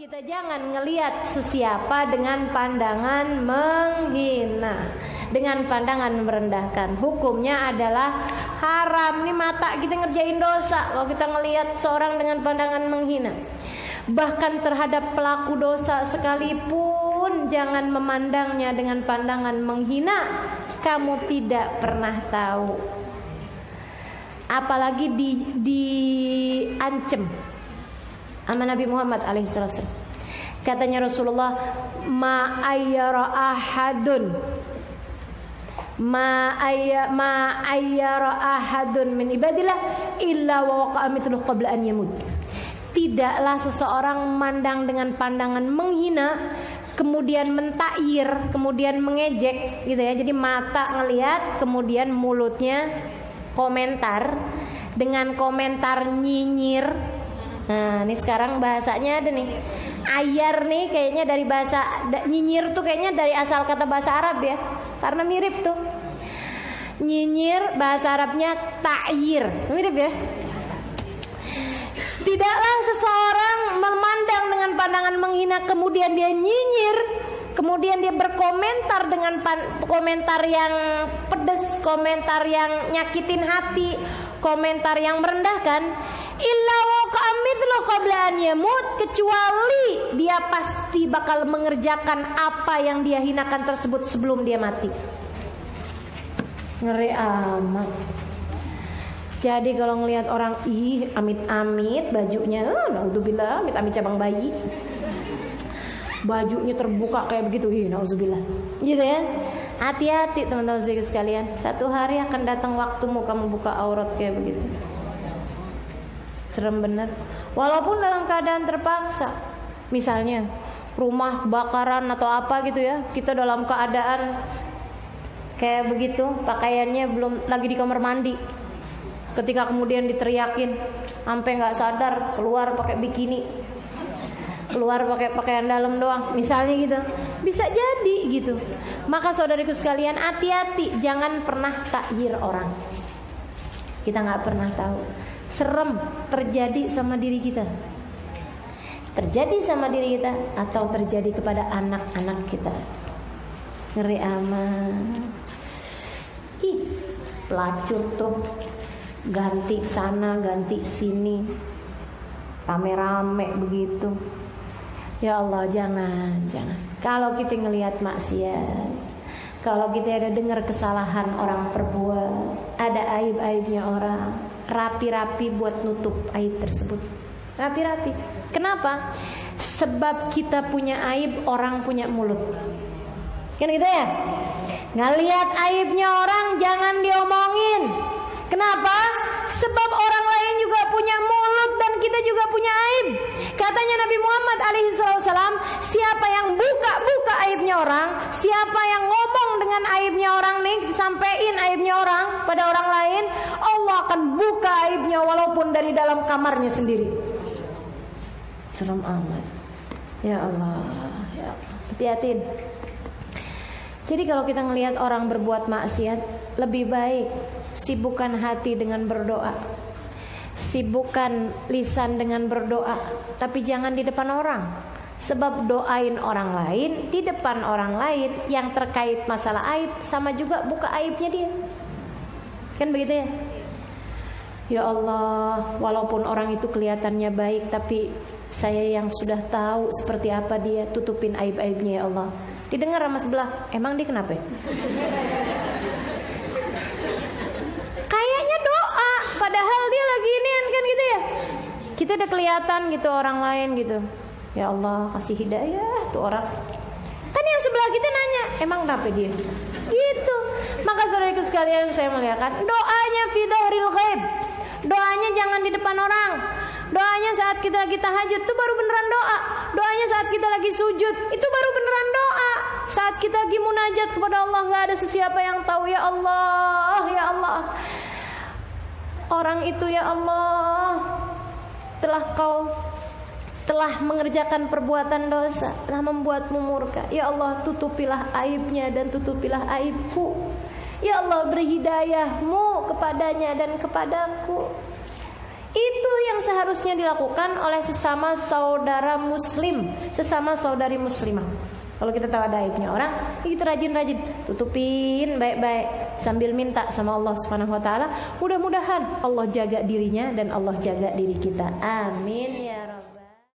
Kita jangan ngelihat sesiapa dengan pandangan menghina, dengan pandangan merendahkan. Hukumnya adalah haram. Nih mata kita ngerjain dosa kalau kita ngelihat seorang dengan pandangan menghina. Bahkan terhadap pelaku dosa sekalipun jangan memandangnya dengan pandangan menghina. Kamu tidak pernah tahu, apalagi diancam sama Nabi Muhammad alaihissalam. Katanya Rasulullah, ma ayyara ahadun min ibadillah illa wa waqa'a mithluhu qabla an yamut. Tidaklah seseorang memandang dengan pandangan menghina, kemudian mentakyir, kemudian mengejek gitu ya. Jadi mata ngelihat, kemudian mulutnya komentar dengan komentar nyinyir. Nah, ini sekarang bahasanya ada nih. Ayar nih kayaknya dari bahasa nyinyir tuh kayaknya dari asal kata bahasa Arab ya. Karena mirip tuh. Nyinyir bahasa Arabnya ta'yir. Mirip ya. Tidaklah seseorang memandang dengan pandangan menghina kemudian dia nyinyir, kemudian dia berkomentar dengan komentar yang pedes, komentar yang nyakitin hati, komentar yang merendahkan. Illa waqa'a mithlu qabla an yamut, kecuali dia pasti bakal mengerjakan apa yang dia hinakan tersebut sebelum dia mati. Ngeri amat. Jadi kalau ngelihat orang amit-amit bajunya, naudzubillah, amit-amit cabang bayi, bajunya terbuka kayak begitu, naudzubillah, gitu ya. Hati-hati teman-teman sekalian. Satu hari akan datang waktumu kamu buka aurat kayak begitu. Serem bener. Walaupun dalam keadaan terpaksa, misalnya rumah kebakaran atau apa gitu ya, kita dalam keadaan kayak begitu, pakaiannya belum lagi di kamar mandi. Ketika kemudian diteriakin, sampai nggak sadar keluar pakai bikini, keluar pakai pakaian dalam doang, misalnya gitu, bisa jadi gitu. Maka saudariku sekalian, hati-hati, jangan pernah takyir orang. Kita nggak pernah tahu. Serem terjadi sama diri kita, terjadi sama diri kita, atau terjadi kepada anak-anak kita. Ngeri amat. Pelacur tuh ganti sana ganti sini, rame-rame begitu. Ya Allah, jangan. Kalau kita ngelihat maksiat, kalau kita ada dengar kesalahan orang perbuat, ada aib-aibnya orang, rapi-rapi buat nutup aib tersebut. Rapi-rapi. Kenapa? Sebab kita punya aib, orang punya mulut. Kan gitu ya? Ngelihat aibnya orang jangan diomongin. Kenapa? Sebab orang lain juga punya mulut dan kita juga punya aib. Katanya Nabi Muhammad alaihissalam, siapa yang buka aibnya orang, siapa yang ngomong dengan aibnya orang nih, disampein aibnya orang pada orang lain, Allah akan buka aibnya walaupun dari dalam kamarnya sendiri. Serem amat. Ya Allah, ya Allah. Hati-hati. Jadi kalau kita ngelihat orang berbuat maksiat, lebih baik sibukkan hati dengan berdoa, sibukkan lisan dengan berdoa, tapi jangan di depan orang. Sebab doain orang lain di depan orang lain yang terkait masalah aib, sama juga buka aibnya dia. Kan begitu ya? Ya Allah, walaupun orang itu kelihatannya baik, tapi saya yang sudah tahu seperti apa dia, tutupin aib-aibnya ya Allah. Didengar sama sebelah, emang dia kenapa ya? Kayaknya doa, padahal dia lagi inian kan gitu ya. Kita udah kelihatan gitu orang lain gitu. Ya Allah, kasih hidayah tuh orang. Kan yang sebelah kita nanya, emang kenapa dia? Gitu. Maka saudaraku sekalian, saya melihatkan doanya fi dhahril ghaib. Doanya jangan di depan orang. Doanya saat kita lagi tahajud itu baru beneran doa. Doanya saat kita lagi sujud itu baru beneran doa. Saat kita lagi munajat kepada Allah, gak ada sesiapa yang tahu. Ya Allah, ya Allah, orang itu ya Allah telah mengerjakan perbuatan dosa, telah membuatmu murka. Ya Allah, tutupilah aibnya dan tutupilah aibku. Ya Allah, beri hidayahmu kepadanya dan kepadaku. Itu yang seharusnya dilakukan oleh sesama saudara muslim, sesama saudari muslimah. Kalau kita tahu ada aibnya orang, kita rajin-rajin tutupin baik-baik sambil minta sama Allah Subhanahu wa taala, mudah-mudahan Allah jaga dirinya dan Allah jaga diri kita. Amin ya rabbal alamin.